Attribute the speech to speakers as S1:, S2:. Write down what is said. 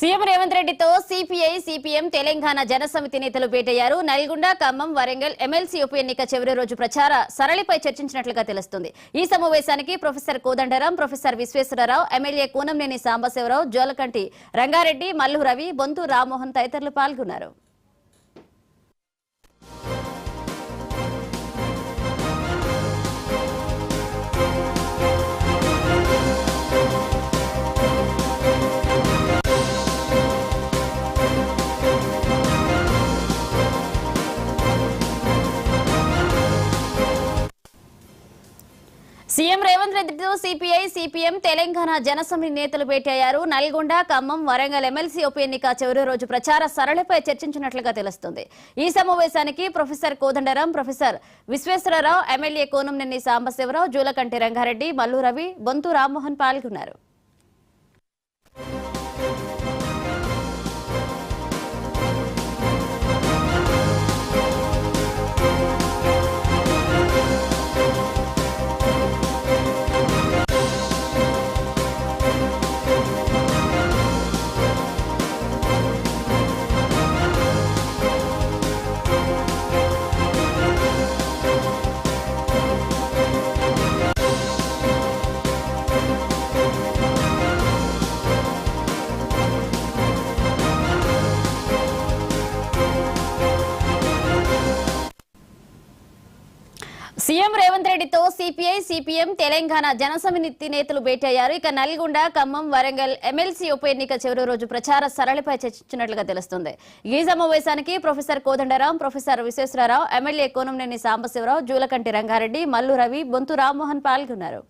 S1: CM Revanth రెడ్డితో CPI CPM Telangana Janasamithi నేతలు భేటయ్యారు. Nalgonda, Khammam, Warangal MLC ఉప ఎన్నిక చివరి రోజు ప్రచార సరళిపై చర్చించినట్లుగా తెలుస్తుంది. ఈ సమావేశానికి professor Kodandaram, professor Vishweshwara Rao, MLA Kunamneni Sambasiva Rao, Jolakanti Ranga Reddy, Mallu Ravi, Bonthu Rammohan తదితరులు పాల్గొన్నారు. సీఎం రేవంత్ రెడ్డితో సిపిఐ సిపిఎం తెలంగాణ జనసమితి నేతలు భేటయ్యారు. నల్గొండ, ఖమ్మం, వరంగల్ ఎమ్మెల్సీ ఉప ఎన్నిక చివరి రోజు ప్రచార సరళిపై చర్చించినట్లుగా తెలుస్తుంది. ఈ సమావేశానికి professor Kodandaram, professor Vishweshwara Rao, MLA Kunamneni Sambasiva Rao, Julakanti Ranga Reddy, Mallu Ravi, Bonthu Rammohan పాల్గొన్నారు. సీఎం రేవంత్ రెడ్డితో సిపిఐ సిపిఎం తెలంగాణ జనసమితి నేతలు భేటయ్యారు. ఇక నల్గొండ, ఖమ్మం, వరంగల్ ఎమ్మెల్సీ ఉప ఎన్నిక చివరి రోజు ప్రచార సరళిపై చర్చించినట్లుగా తెలుస్తుంది. ఈ సమావేశానికి professor Kodandaram, professor Vishweshwara Rao, MLA Kunamneni Sambasiva Rao, Julakanti Ranga Reddy, Mallu Ravi, Bonthu Rammohan పాల్గొన్నారు.